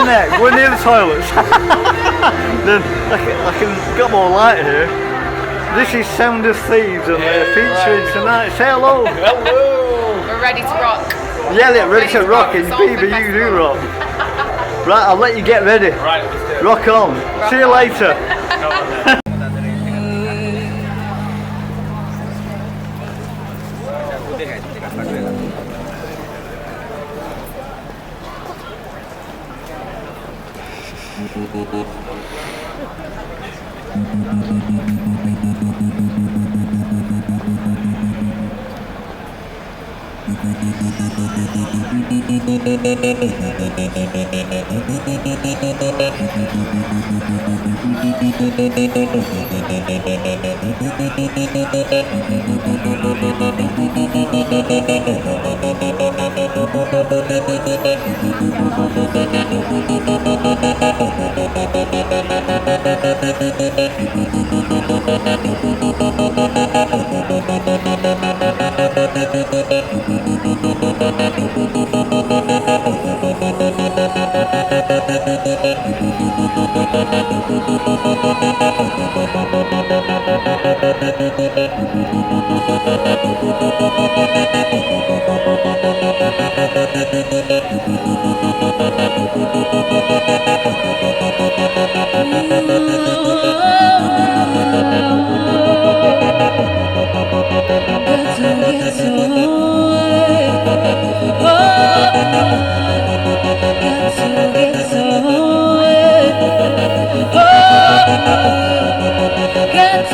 in there. Go in near the toilets. Then I can got more light here. This is Sound of Thieves and they're featuring tonight. Say hello. Hello. We're ready to rock. Yeah, ready to rock. In Bieber, you do rock. Right, I'll let you get ready. Right, let's do it. Rock on. See you later. Got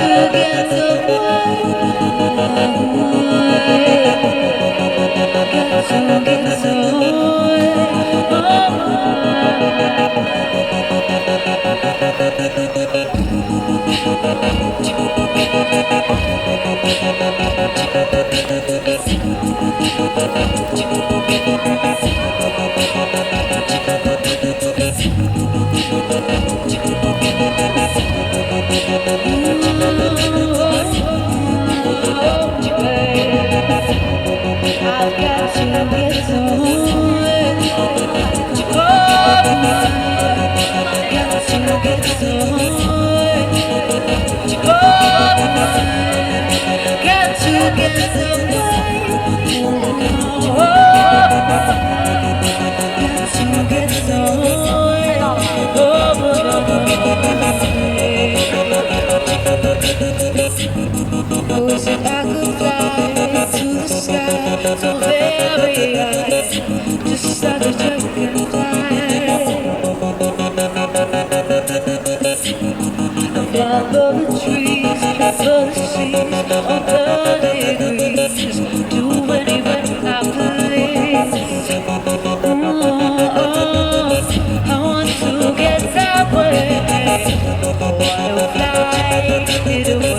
to get away.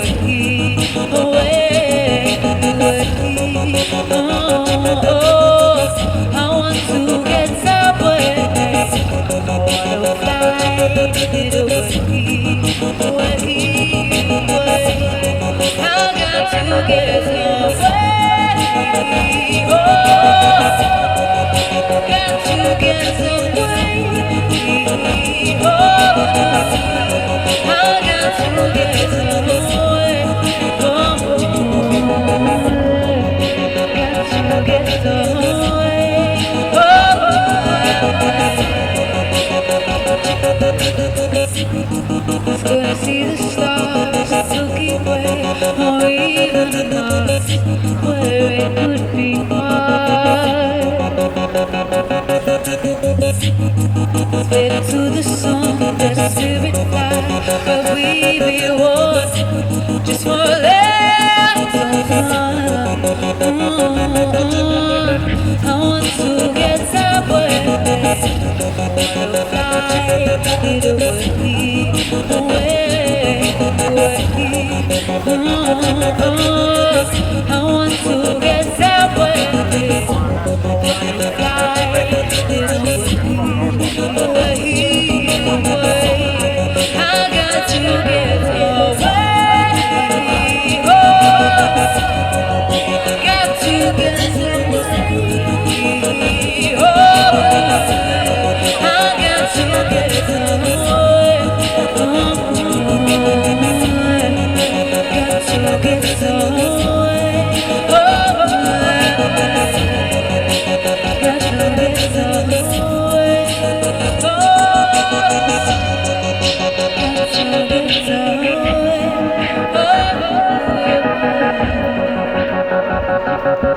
Wish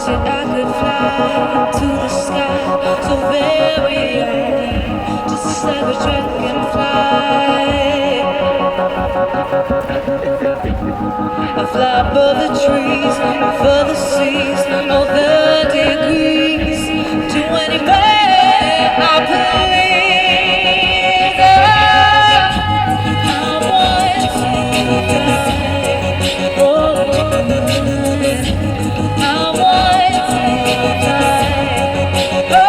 that I could fly to the sky so very high, just like a dragonfly. I fly above the trees, over the seas, all the degrees, to anywhere I please. I want to fly. I want to fly.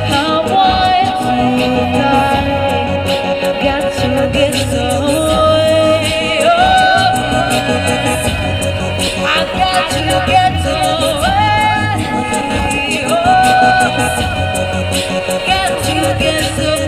I want to fly. Got to get away. I got to get away. Got to get away. I got to get away.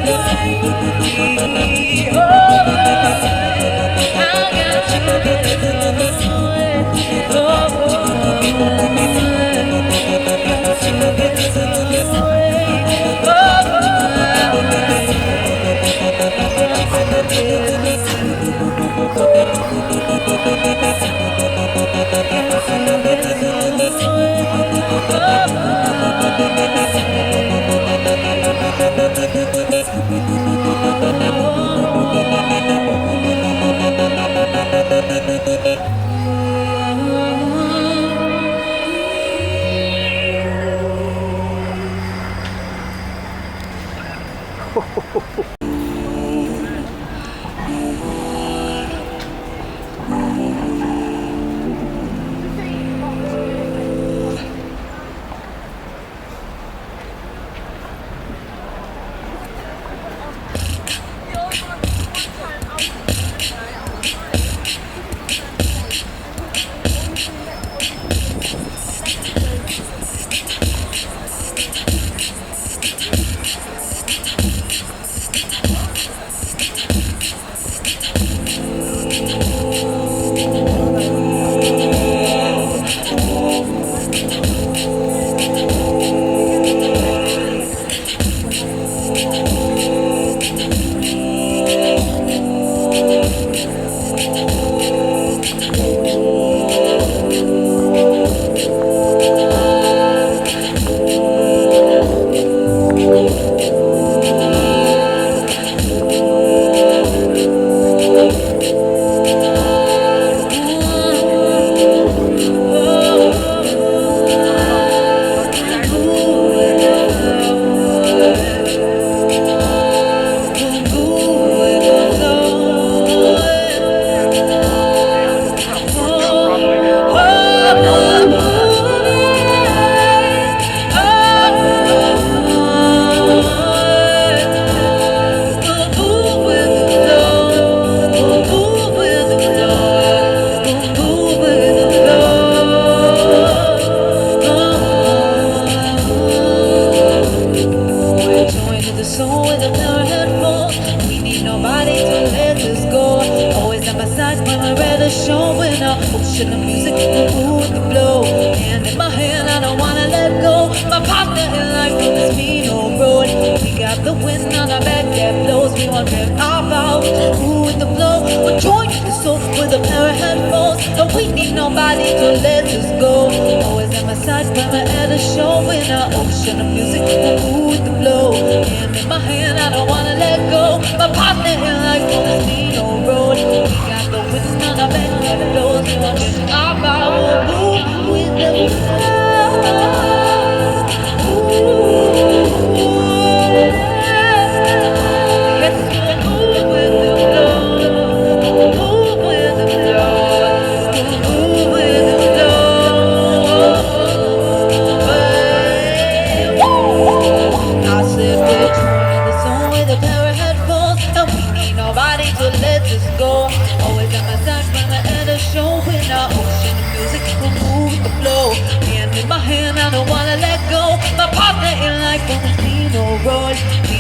Ocean of music, move with the flow. Hand in my hand, I don't wanna let go. My partner in life on this mean old road. We got the wind on our back that blows. We want to rip our out, move with the flow. We're joined the soul with a pair of headphones. But we need nobody to let us go. Always at my side when we're at a show. In our ocean of music, move with the flow. Hand in my hand, I don't wanna let go. My partner in life on this mean old road. We got the wind on our back that blows. We want to rip our out, move with the flow.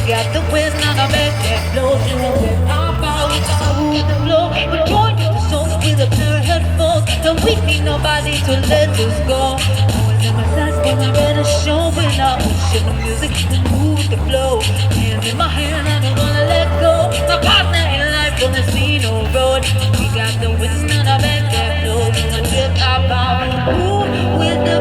Got the wind on our back that blows. We won't get our power to the flow. We're joined with the soul with a pair of headphones. And we need nobody to let us go. Always at my side when we're at a show. In our ocean of music, we move with the flow. Hand in my hand, I don't wanna let go. My partner in life from this mean old road. We got the wind on our back that blows on the trip up on. Ooh, with the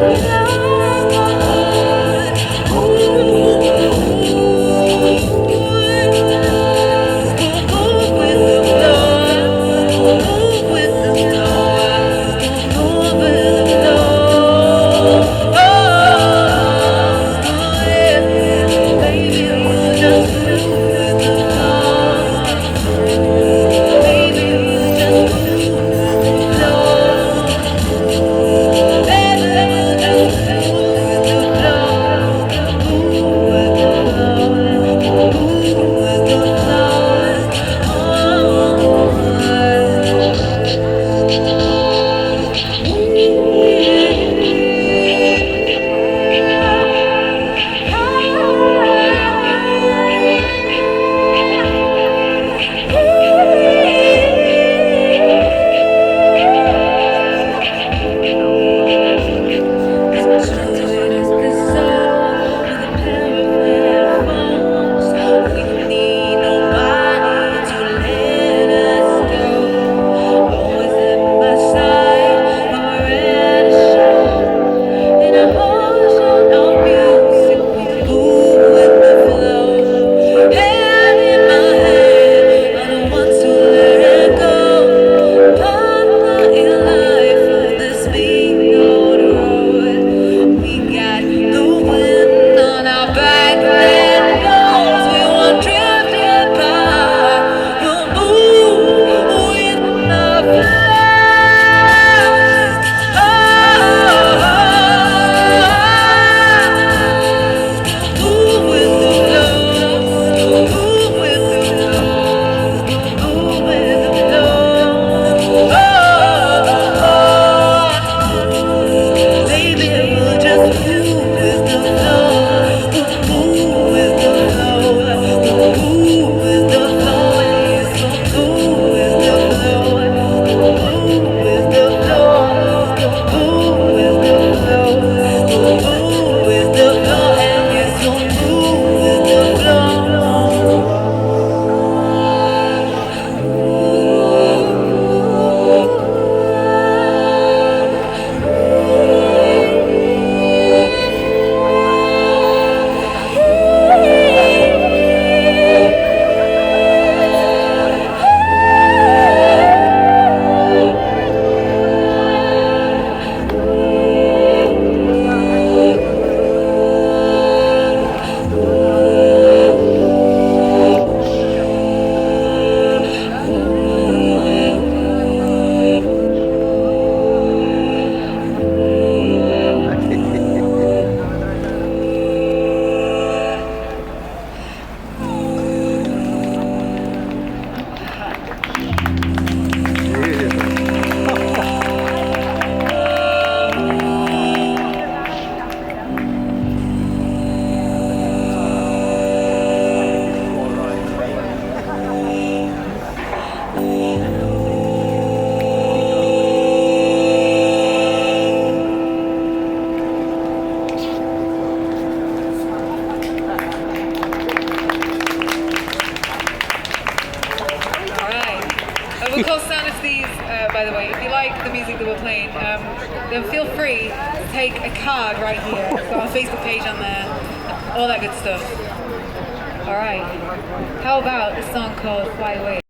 We're called Sound of Thieves, by the way. If you like the music that we're playing, then feel free to take a card right here. We've got our Facebook page on there, all that good stuff. Alright, how about a song called Fly Away?